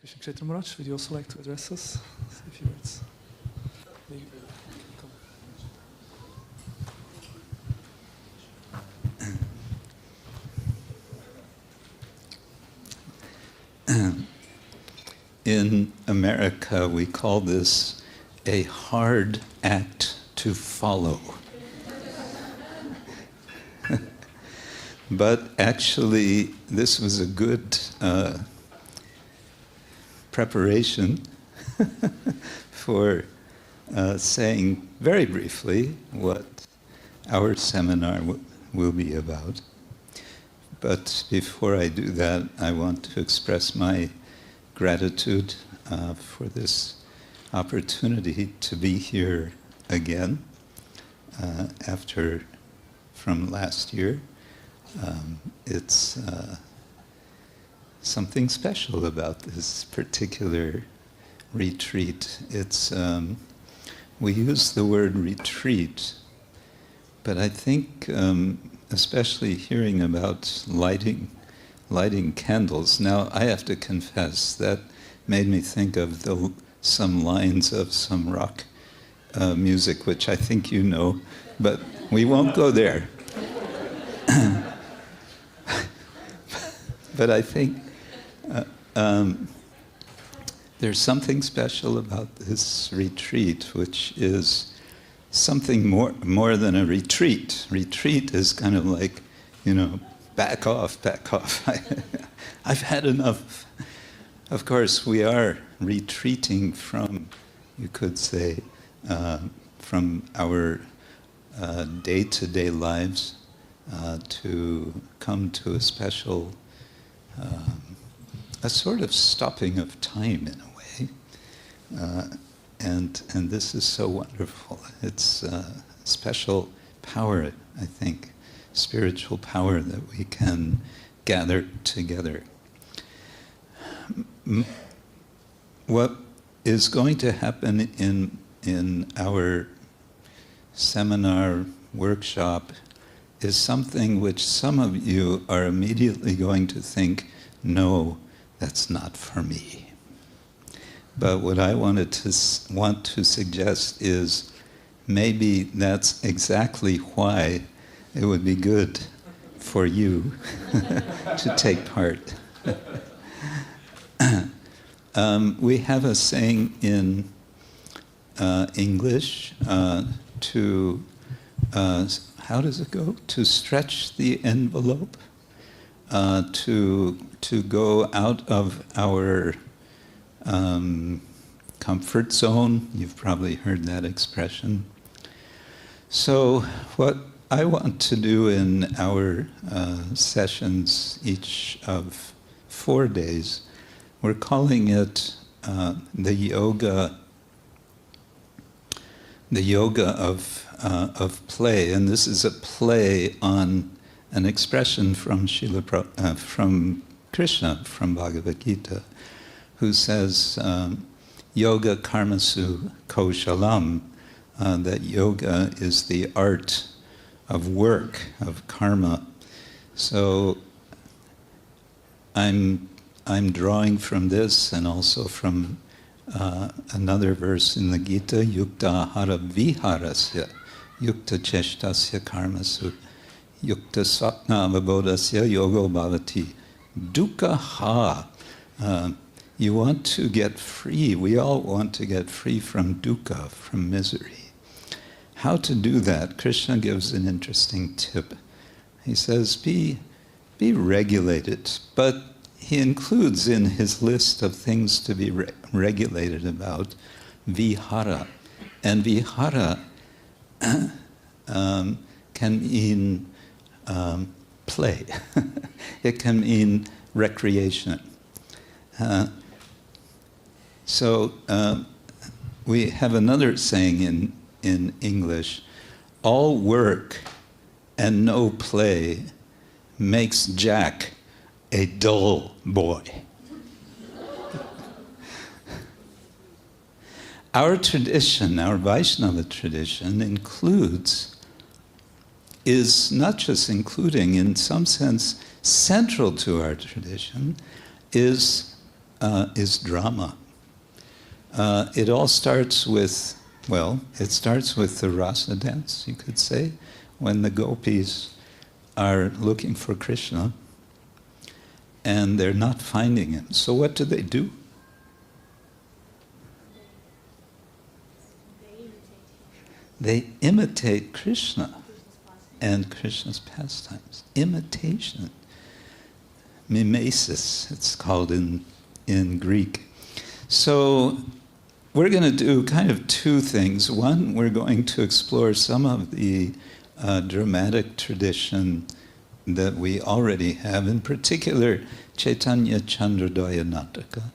Krishna-Kshetra Maharaj, would you also like to address us? Say a few words. In America, we call this a hard act to follow. But actually, this was a good preparation for saying very briefly what our seminar will be about. But before I do that, I want to express my gratitude for this opportunity to be here again from last year. It's something special about this particular retreat. It's we use the word retreat, but I think especially hearing about lighting candles. Now, I have to confess, that made me think of some lines of some rock music, which I think you know, but we won't go there. But I think there's something special about this retreat, which is something more than a retreat. Retreat is kind of like, back off. I've had enough. Of course, we are retreating from, you could say, from our day-to-day lives to come to a special, a sort of stopping of time in a way. And this is so wonderful. It's a special power, I think, spiritual power that we can gather together. What is going to happen in our seminar workshop is something which some of you are immediately going to think, no, that's not for me. But what I want to suggest is maybe that's exactly why it would be good for you to take part. We have a saying in English how does it go? To stretch the envelope, to go out of our comfort zone. You've probably heard that expression. So what I want to do in our sessions, each of 4 days, we're calling it the yoga of play, and this is a play on an expression from from Krishna, from Bhagavad Gita, who says, yoga karmasu koshalam, that yoga is the art of work, of karma. So I'm drawing from this and also from another verse in the Gita, yukta hara viharasya, yukta cheshtasya karmasu, yukta satna avabodhasya yogo bhavati, dukkha ha. You want to get free. We all want to get free from dukkha, from misery. How to do that? Krishna gives an interesting tip. He says, be regulated. But he includes in his list of things to be regulated about vihara. And vihara can mean play. It can mean recreation. So we have another saying in English, all work and no play makes Jack a dull boy. Our tradition, our Vaishnava tradition, is not just including, in some sense, central to our tradition, is is drama. It all starts with, it starts with the rasa dance, you could say, when the gopis are looking for Krishna and they're not finding him. So what do? They imitate Krishna and Krishna's pastimes. Imitation. Mimesis, it's called in Greek. So we're going to do kind of two things. One, we're going to explore some of the dramatic tradition that we already have, in particular Chaitanya Chandrodaya Nataka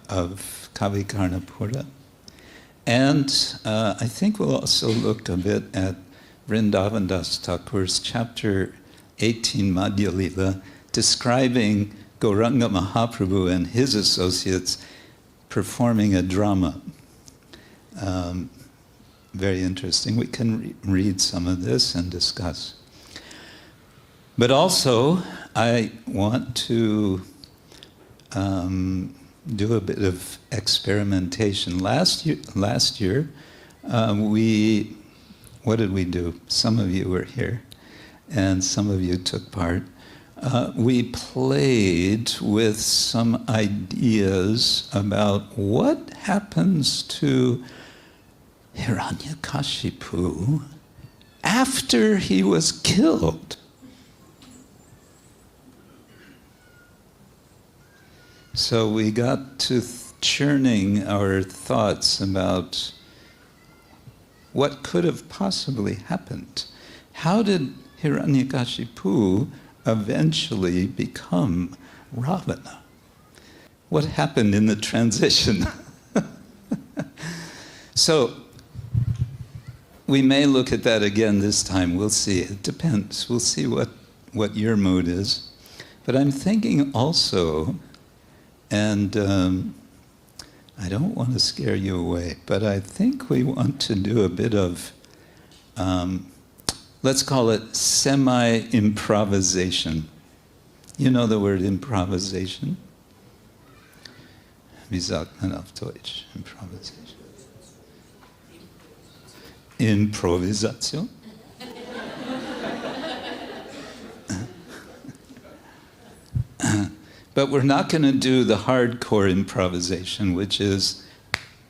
of Kavi Karnapura. And I think we'll also look a bit at Vrindavan Das Thakur's chapter 18 Madhya Lila, describing Gauranga Mahaprabhu and his associates performing a drama. Very interesting. We can read some of this and discuss. But also, I want to do a bit of experimentation. Last year, what did we do? Some of you were here, and some of you took part. We played with some ideas about what happens to Hiranyakashipu after he was killed. So we got to churning our thoughts about what could have possibly happened. How did Hiranyakashipu eventually become Ravana? What happened in the transition? So we may look at that again this time. We'll see. It depends. We'll see what your mood is. But I'm thinking also, and I don't want to scare you away, but I think we want to do a bit of, let's call it semi-improvisation. You know the word improvisation? Wie sagt man auf Deutsch? Improvisation. Improvisation? But we're not going to do the hardcore improvisation, which is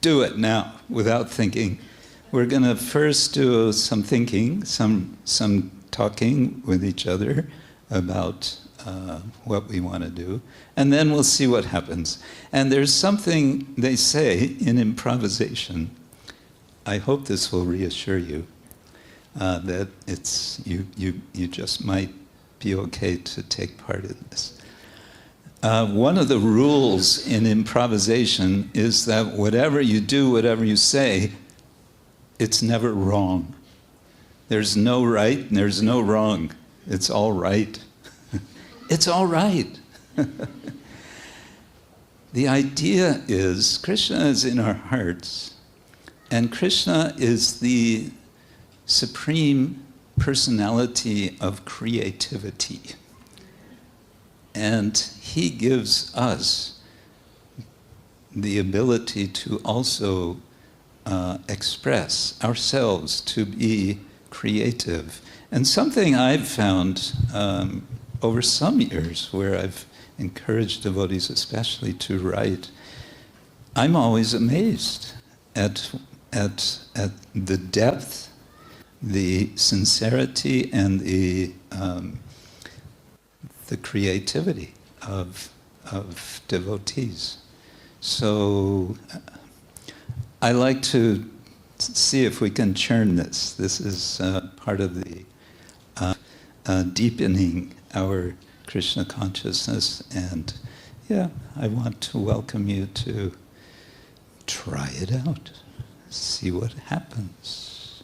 do it now without thinking. We're going to first do some thinking, some talking with each other about what we want to do, and then we'll see what happens. And there's something they say in improvisation. I hope this will reassure you that it's you just might be okay to take part in this. One of the rules in improvisation is that whatever you do, whatever you say, it's never wrong. There's no right and there's no wrong. It's all right. It's all right. The idea is Krishna is in our hearts, and Krishna is the supreme personality of creativity. And he gives us the ability to also express ourselves, to be creative. And something I've found over some years where I've encouraged devotees especially to write, I'm always amazed at the depth, the sincerity, and the creativity of devotees. So I like to see if we can churn this. This is part of the deepening our Krishna consciousness, and yeah, I want to welcome you to try it out. See what happens.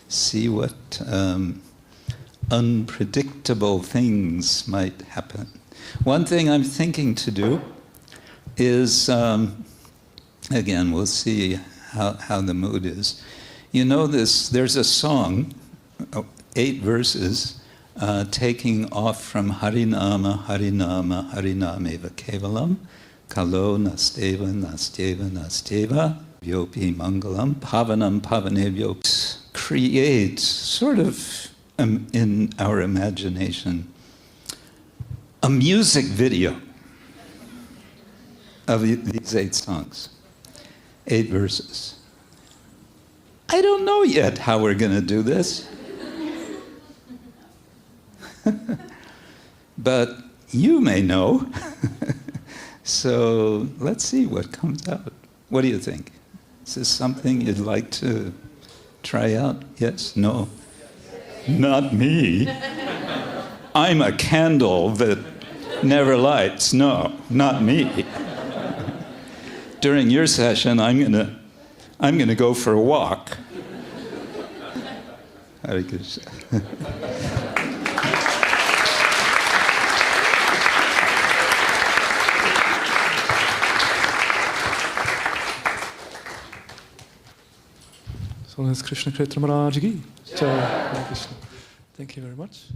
See what unpredictable things might happen. One thing I'm thinking to do is, again, we'll see how the mood is. You know this, there's a song, 8 verses, taking off from Harinama, Harinama, Harinameva Kevalam, Kalo Nasteva, Nasteva, Nasteva, Vyopi Mangalam, Pavanam, Pavanevyo, create sort of in our imagination a music video of these 8 songs, 8 verses. I don't know yet how we're going to do this. But you may know. So let's see what comes out. What do you think? Is this something you'd like to try out? Yes? No? Not me. I'm a candle that never lights. No, not me. During your session, I'm gonna go for a walk. Hare Krishna. So that's Krishna-ksetra Maharaj Ki. Jai Krishna. Thank you very much.